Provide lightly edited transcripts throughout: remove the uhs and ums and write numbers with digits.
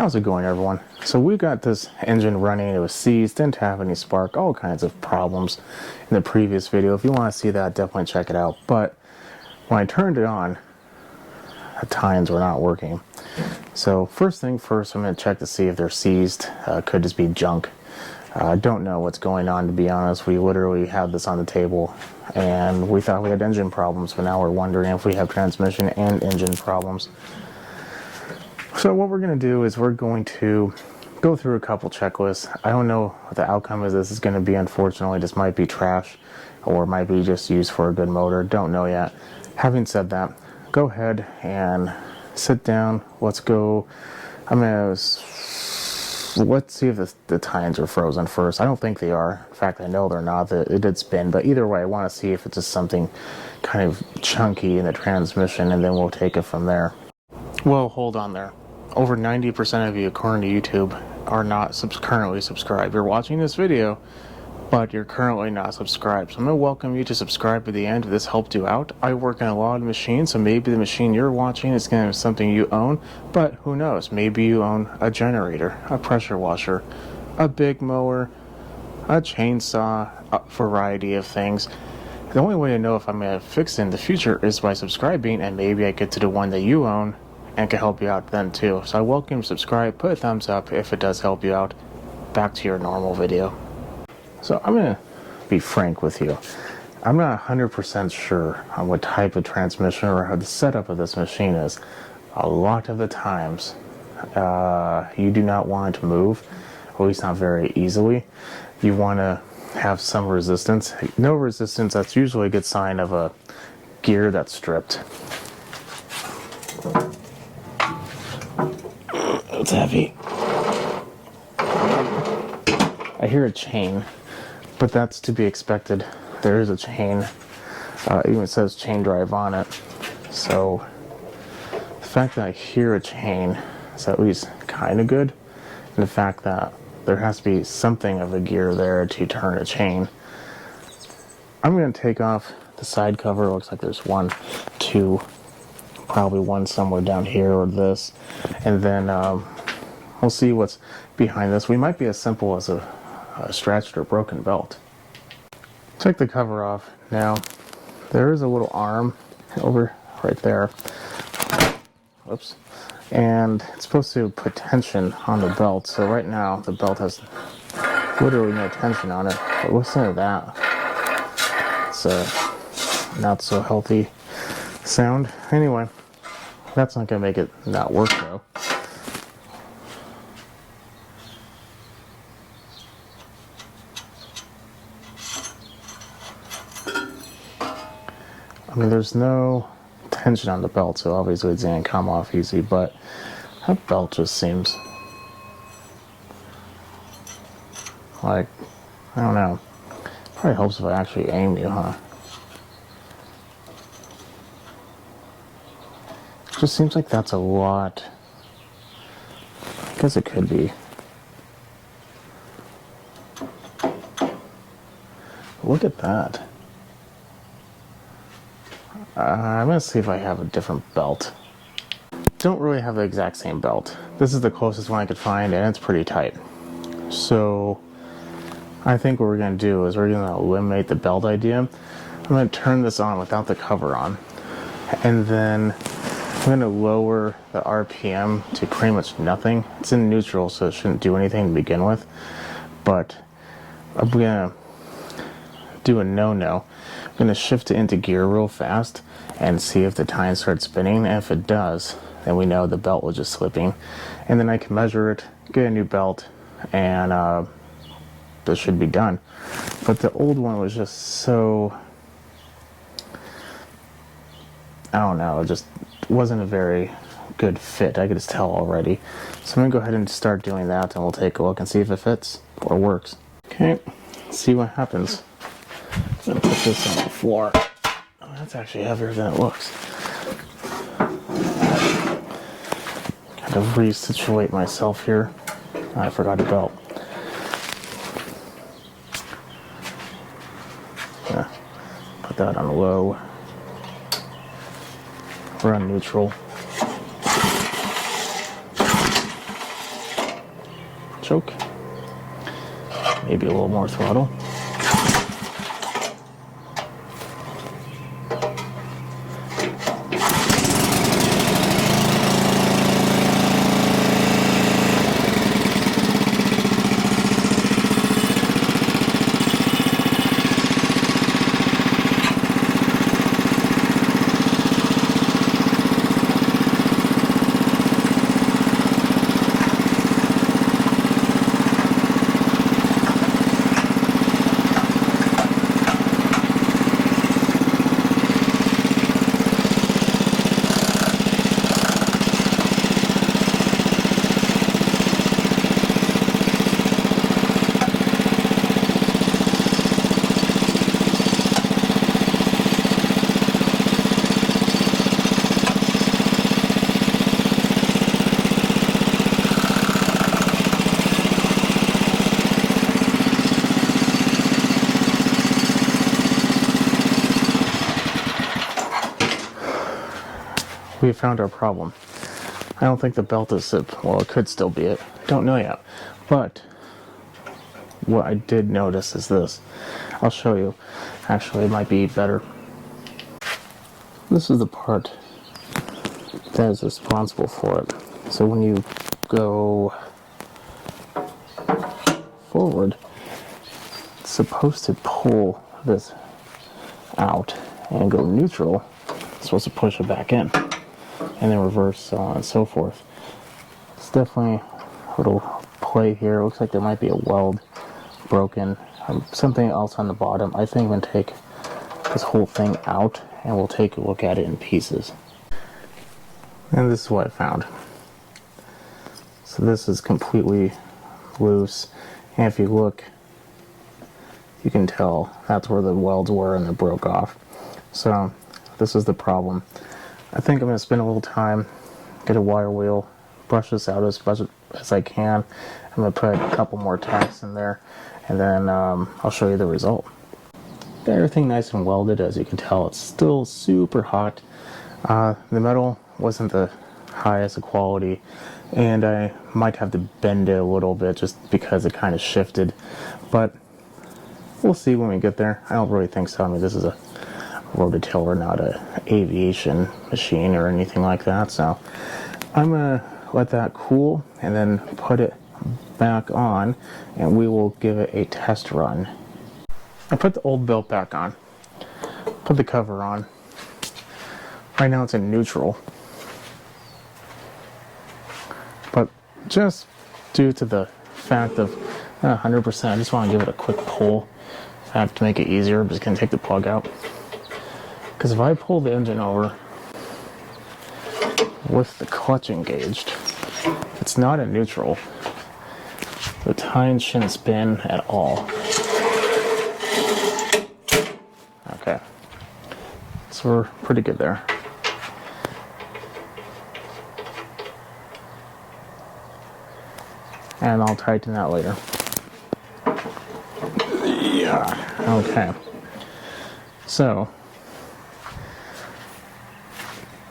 How's it going, everyone? So we got this engine running. It was seized, didn't have any spark, all kinds of problems in the previous video. If you want to see that, definitely check it out. But when I turned it on, the tines were not working. So first thing first, I'm going to check to see if they're seized. Could just be junk. I don't know what's going on, to be honest. We literally had this on the table and we thought we had engine problems, but now we're wondering if we have transmission and engine problems. So what we're going to do is we're going to go through a couple checklists. I don't know what the outcome of this is going to be. Unfortunately, this might be trash or it might be just used for a good motor. Don't know yet. Having said that, go ahead and sit down. Let's go. Let's see if the tines are frozen first. I don't think they are. In fact, I know they're not. It did spin, but either way, I want to see if it's just something kind of chunky in the transmission, and then we'll take it from there. Well, hold on there. Over 90% of you, according to YouTube, are not currently subscribed. You're watching this video, but you're currently not subscribed. So I'm going to welcome you to subscribe at the end if this helped you out. I work on a lot of machines, so maybe the machine you're watching is going to be something you own, but who knows? Maybe you own a generator, a pressure washer, a big mower, a chainsaw, a variety of things. The only way to know if I'm going to fix it in the future is by subscribing, and maybe I get to the one that you own and can help you out then too. So I welcome you to subscribe, put a thumbs up if it does help you out. Back to your normal video. So I'm going to be frank with you. I'm not 100% sure on what type of transmission or how the setup of this machine is. A lot of the times you do not want it to move, at least not very easily. You want to have some resistance. No resistance, that's usually a good sign of a gear that's stripped. It's heavy. I hear a chain, but that's to be expected. There is a chain. Even says chain drive on it. So the fact that I hear a chain is at least kind of good. And the fact that there has to be something of a gear there to turn a chain. I'm going to take off the side cover. It looks like there's one, two, probably one somewhere down here or this, and then we'll see what's behind this. We might be as simple as a stretched or broken belt. Take the cover off. Now there is a little arm over right there. Whoops. And it's supposed to put tension on the belt. So right now the belt has literally no tension on it. But listen to that. It's a not so healthy sound. Anyway, that's not going to make it not work though. I mean, there's no tension on the belt, so obviously it's going to come off easy, but that belt just seems like, I don't know. Probably helps if I actually aim you, huh? Just seems like that's a lot. I guess it could be. Look at that. I'm going to see if I have a different belt. Don't really have the exact same belt. This is the closest one I could find, and it's pretty tight. So I think what we're going to do is we're going to eliminate the belt idea. I'm going to turn this on without the cover on. And then I'm going to lower the RPM to pretty much nothing. It's in neutral, so it shouldn't do anything to begin with. But I'm going to do a no-no. I'm going to shift it into gear real fast and see if the tine starts spinning. And if it does, then we know the belt was just slipping. And then I can measure it, get a new belt, and this should be done. But the old one was just so, I don't know, it just wasn't a very good fit. I could just tell already. So I'm going to go ahead and start doing that, and we'll take a look and see if it fits or works. Okay, let's see what happens. I'm going to put this on the floor. Oh, that's actually heavier than it looks. Kind of resituate myself here. I forgot a belt. Yeah, put that on low. We're on neutral. maybe a little more throttle. We found our problem. I don't think the belt is zipped. Well, it could still be it. Don't know yet. But what I did notice is this. I'll show you. Actually, it might be better. This is the part that is responsible for it. So when you go forward, it's supposed to pull this out and go neutral. It's supposed to push it back in. And then reverse, so on and so forth. It's definitely a little play here. It looks like there might be a weld broken. Something else on the bottom. I think I'm going to take this whole thing out and we'll take a look at it in pieces. And this is what I found. So this is completely loose. And if you look, you can tell that's where the welds were and they broke off. So this is the problem. I think I'm going to spend a little time, get a wire wheel, brush this out as much as I can. I'm going to put a couple more tacks in there, and then I'll show you the result. Got everything nice and welded. As you can tell, it's still super hot. The metal wasn't the highest of quality, and I might have to bend it a little bit just because it kind of shifted. But we'll see when we get there. I don't really think so. I mean, this is a rototiller, not a aviation machine or anything like that. So I'm gonna let that cool and then put it back on and we will give it a test run. I put the old belt back on, put the cover on. Right now it's in neutral, but just due to the fact of 100%, I just want to give it a quick pull. I have to make it easier. I'm just gonna take the plug out. Because if I pull the engine over with the clutch engaged, it's not in neutral. The tines shouldn't spin at all. Okay, so we're pretty good there. And I'll tighten that later. Yeah, okay. So,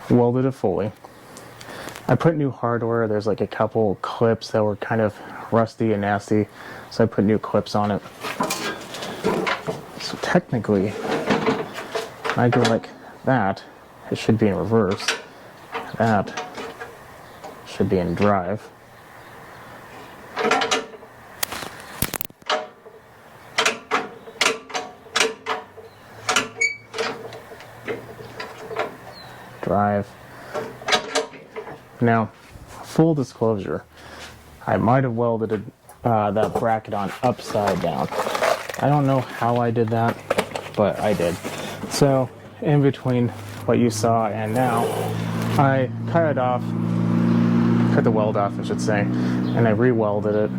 welded it fully. I put new hardware. There's like a couple clips that were kind of rusty and nasty, so I put new clips on it. So technically, when I go like that, it should be in reverse. That should be in drive. Drive. Now, full disclosure, I might have welded that bracket on upside down. I don't know how I did that, but I did. So, in between what you saw and now, I cut it off, cut the weld off, I should say, and I re-welded it.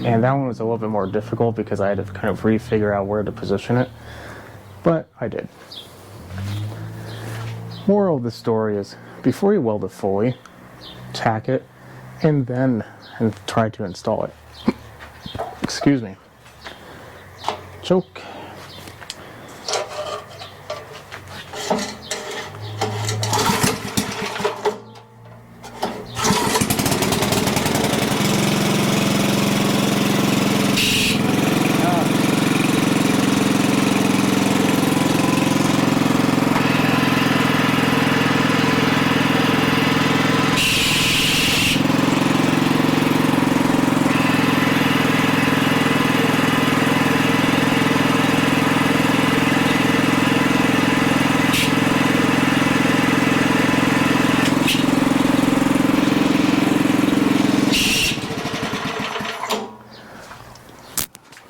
And that one was a little bit more difficult because I had to kind of re-figure out where to position it, but I did. Moral of the story is, before you weld it fully, tack it, and then try to install it. Excuse me. Choke.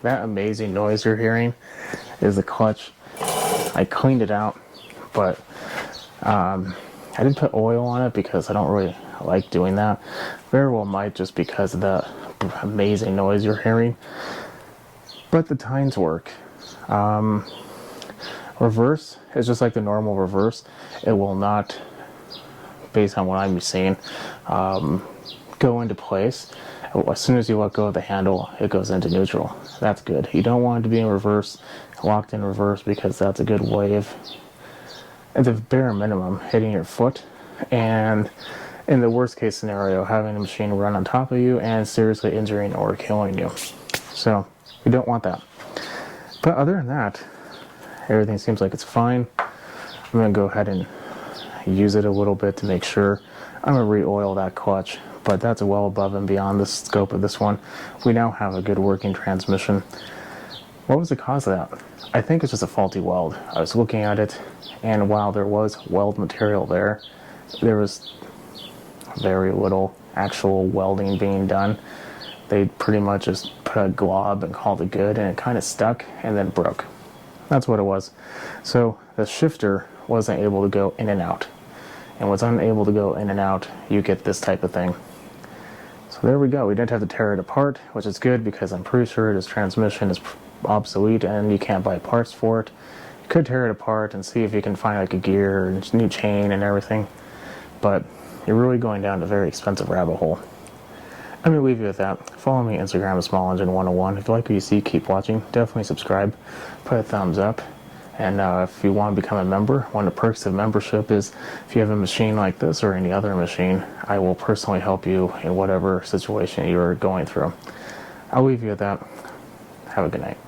that amazing noise you're hearing is the clutch. I cleaned it out, but I didn't put oil on it because I don't really like doing that. Very well might, just because of the amazing noise you're hearing. But the tines work. Reverse is just like the normal reverse. It will not, based on what I'm seeing, go into place. As soon as you let go of the handle, it goes into neutral. That's good. You don't want it to be in reverse, locked in reverse, because that's a good way of, at the bare minimum, hitting your foot, and in the worst case scenario, having the machine run on top of you and seriously injuring or killing you. So you don't want that. But other than that, everything seems like it's fine. I'm going to go ahead and use it a little bit to make sure. I'm going to re-oil that clutch, but that's well above and beyond the scope of this one. We now have a good working transmission. What was the cause of that? I think it's just a faulty weld. I was looking at it, and while there was weld material there, there was very little actual welding being done. They pretty much just put a glob and called it good, and it kind of stuck and then broke. That's what it was. So the shifter wasn't able to go in and out. And when it's unable to go in and out, you get this type of thing. So there we go. We didn't have to tear it apart, which is good, because I'm pretty sure this transmission is obsolete and you can't buy parts for it. You could tear it apart and see if you can find like a gear or a new chain and everything, but you're really going down a very expensive rabbit hole. I'm going to leave you with that. Follow me on Instagram at SmallEngine101. If you like what you see, keep watching. Definitely subscribe. Put a thumbs up. And if you want to become a member, one of the perks of membership is if you have a machine like this or any other machine, I will personally help you in whatever situation you're going through. I'll leave you with that. Have a good night.